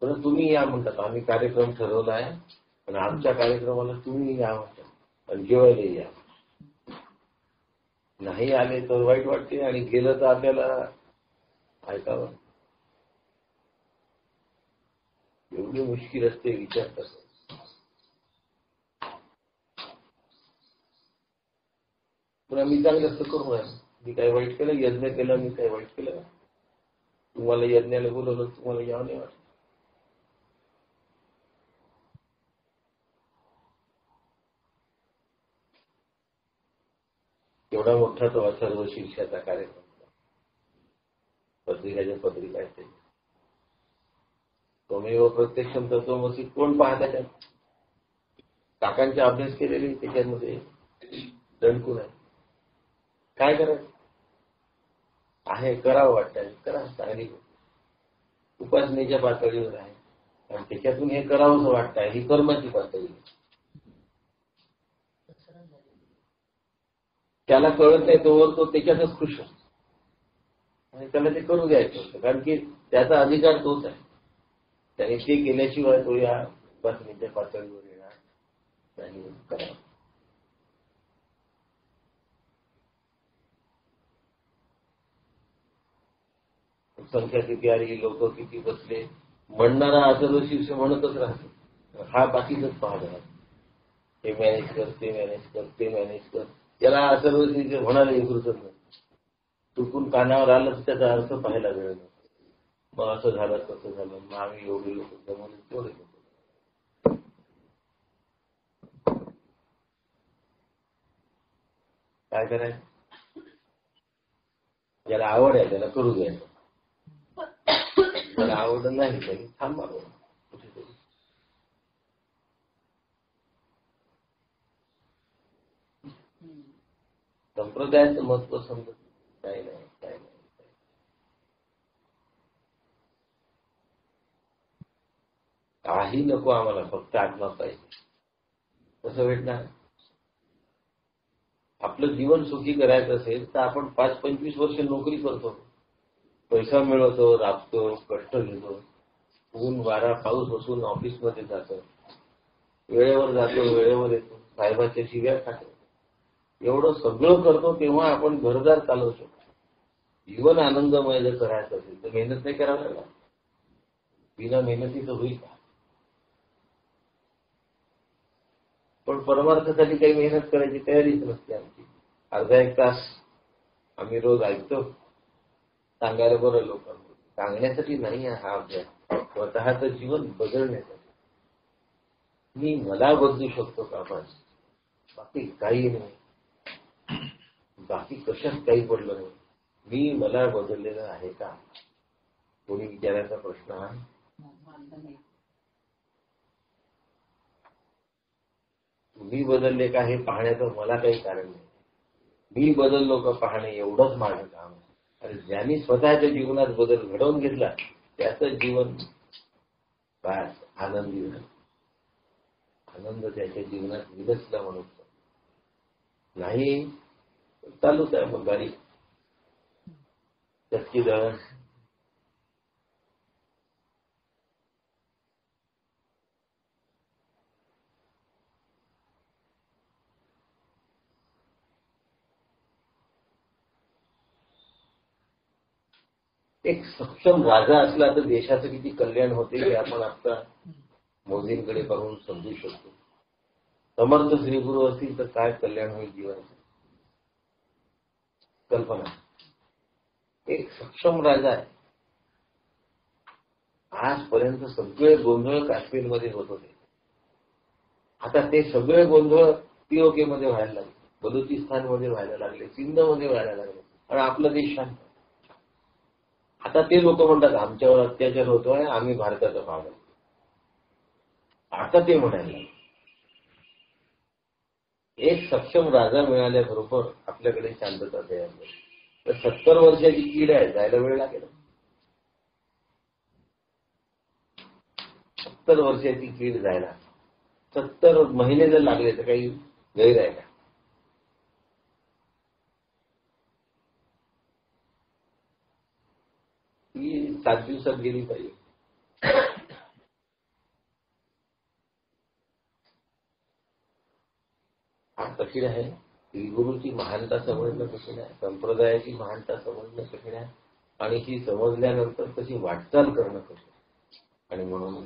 पण तुम्ही या म्हणतात, आम्ही कार्यक्रम ठरवला आहे पण आमच्या कार्यक्रमाला तुम्ही या म्हणतात आणि जेवायला या. नाही आले तर वाईट वाटते आणि गेलं तर आपल्याला ऐकावं. एवढी मुश्किल असते विचार करतो. पण मी चांगलं असं करू राहिलो. मी काय वाईट केलं? यज्ञ केला, मी काय वाईट केलं? तुम्हाला यज्ञाला बोलवलं, तुम्हाला यावं नाही वाटत? एवढा मोठा तो अथर्व शीर्षाचा कार्यक्रम, पत्रिकाच्या पत्रिका असते. त्वमेव प्रत्यक्षम तत्त्वमसि कोण पाहता त्यात? काकांचा अभ्यास केलेले त्याच्यामध्ये दणकून आहे. काय करायचं आहे? करावं वाटतं, करा. चांगली उपासनेच्या पातळीवर आहे आणि त्याच्यातून हे करावं असं वाटतं, ही कर्माची पातळी. त्याला कळत नाही तोवर तो त्याच्यातच खुश असतो आणि त्याला ते करू द्यायचं असतं, कारण की त्याचा अधिकार तोच आहे. त्याने ते केल्याशिवाय तो या उपासनेच्या पातळीवर येणार नाही. करा. संख्या किती आली, लोक किती बसले, म्हणणारा अथर्व शीर्ष म्हणतच राहतो. हा बाकीच पाहत राहतो. हे मॅनेज कर, ते मॅनेज कर, ते मॅनेज कर. त्याला अथर्व शीर्ष म्हणायला विसरत नाही. चुकून कानावर आलं तर त्याचा अर्थ पाहायला वेळ नाही. मग असं झालं, तसं झालं, मग आम्ही एवढे लोक जमवले, तेवढे लोक. काय करायचं? ज्याला आवड आहे त्याला करू द्यायचं, त्याला आवड नाही तरी थांबावं. संप्रदायाचं महत्व समजत काय नाही, काय नाही. काही नको आम्हाला, फक्त आत्मा पाहिजे. कसं भेटणार? आपलं जीवन सुखी करायचं असेल तर आपण 5-25 वर्ष नोकरी करतो, पैसा मिळवतो, राबतो, कष्ट घेतो, ऊन वारा पाऊस असून ऑफिसमध्ये जातो, वेळेवर जातो, वेळेवर येतो, साहेबाच्या शिव्या खातो. एवढं सगळं करतो तेव्हा आपण घरदार चालवू शकतो. जीवन आनंदमय जर करायचं असेल तर मेहनत नाही करावं लागणार. बिना मेहनतीचं होईल का? पण परमार्थासाठी काही मेहनत करायची तयारीच नसते आमची. अर्धा एक तास आम्ही रोज ऐकतो, सांगायला बरं लोकांना. सांगण्यासाठी नाही हा अभ्यास, स्वतःचं जीवन बदलण्यासाठी. मी मला बदलू शकतो का बस, बाकी काही नाही. बाकी कशात काही पडलं नाही. मी मला बदललेलं आहे का, कोणी विचारायचा प्रश्न आहे. तुम्ही बदलले का हे पाहण्याचं मला काही कारण नाही. मी बदललो का पाहणे एवढंच माझं काम आहे. आणि ज्यांनी स्वतःच्या जीवनात बदल घडवून घेतला त्याचं जीवन बस आनंदी झालं. आनंद त्याच्या जीवनात विलसला म्हणून नाही. चालूच आहे मग गाडी चक्की दळण. एक सक्षम राजा असला तर देशाचं किती कल्याण होते हे आपण आता मोदींकडे पाहून समजू शकतो. समर्थ श्रीगुरू असतील तर काय कल्याण होईल जीवनाचं. कल्पना. एक सक्षम राजा आहे. आजपर्यंत सगळे गोंधळ काश्मीरमध्ये होत होते. आता ते सगळे गोंधळ पीओके मध्ये व्हायला लागले, बलुचिस्तानमध्ये व्हायला लागले, सिंधमध्ये व्हायला लागले आणि आपला देश शांत. आता ते लोक म्हणतात आमच्यावर अत्याचार होतोय, आम्ही भारताचा भाग आहे. आता ते म्हणायला एक सक्षम राजा मिळाल्याबरोबर आपल्याकडे शांतता तयार झाली. तर 70 वर्षाची कीड आहे, जायला वेळ लागेल. 70 वर्षाची कीड जायला 70 महिने जर लागले तर काही गैर आहे का. ती 7 दिवसात गेली पाहिजे. हा कठीण आहे. श्रीगुरूची महानता समजणं कठीण आहे, संप्रदायाची महानता समजणं कठीण आहे आणि ही समजल्यानंतर तशी वाटचाल करणं कठीण. आणि म्हणून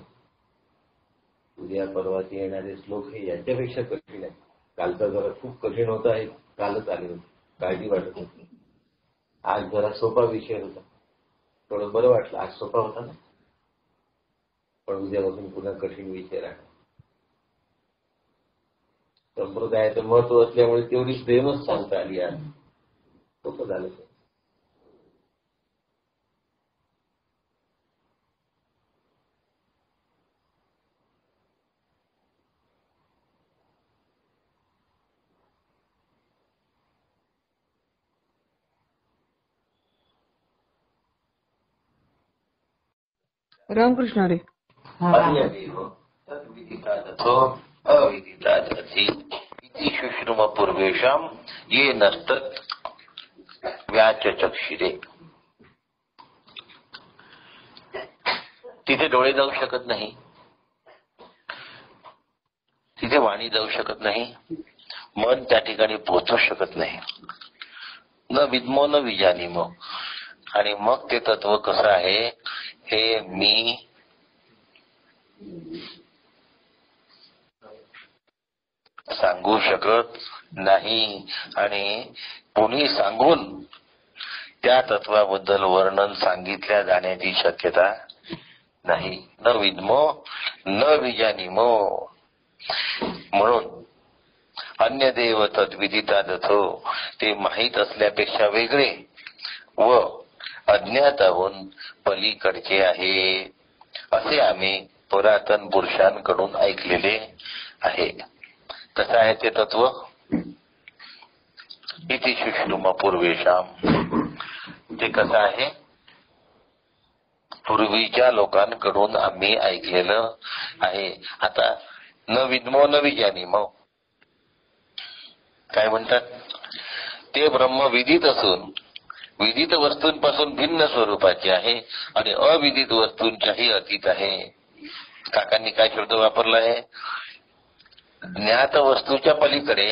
उद्या परवाची येणारे श्लोक हे याच्यापेक्षा कठीण आहे. कालचा जरा खूप कठीण होता, हे कालच आले होते, काळजी वाटत होती. आज जरा सोपा विषय होता, थोडं बरं वाटलं. आज सोपा होता ना, पण उद्यापासून पुन्हा कठीण विषय राहणार. संप्रदायाचं महत्व असल्यामुळे तेवढी प्रेमच सांगता आली. आज सोपं झालं. रामकृष्ण हरी. शुश्रुम पूर्वेशाम ये नसत व्याचचक्षिरे. तिथे डोळे जाऊ शकत नाही, तिथे वाणी जाऊ शकत नाही, मन त्या ठिकाणी पोहोचू शकत नाही. न विद्मो न विजानीमो. आणि मग ते तत्व कसं आहे हे मी सांगू शकत नाही आणि कोणी सांगून त्या तत्वाबद्दल वर्णन सांगितल्या जाण्याची शक्यता नाही. न विद्मो न विजानीमो. म्हणून अन्य देव तद्विदिता दथो. ते माहीत असल्यापेक्षा वेगळे व अज्ञाताहून पलीकडचे आहे असे आम्ही पुरातन पुरुषांकडून ऐकलेले आहे. कसं आहे ते तत्व. इति शुश्रुम पूर्वेशाम. ते कसं आहे पूर्वीच्या लोकांकडून आम्ही ऐकलेलं आहे. आता न विद्मो न विजानीमो काय म्हणतात. ते ब्रह्म विदित असून विदित वस्तूंपासून भिन्न स्वरूपाचे आहे आणि अविदित वस्तूंच्याही अतीत आहे. काकांनी काय शब्द वापरला आहे. ज्ञात वस्तूच्या पलीकडे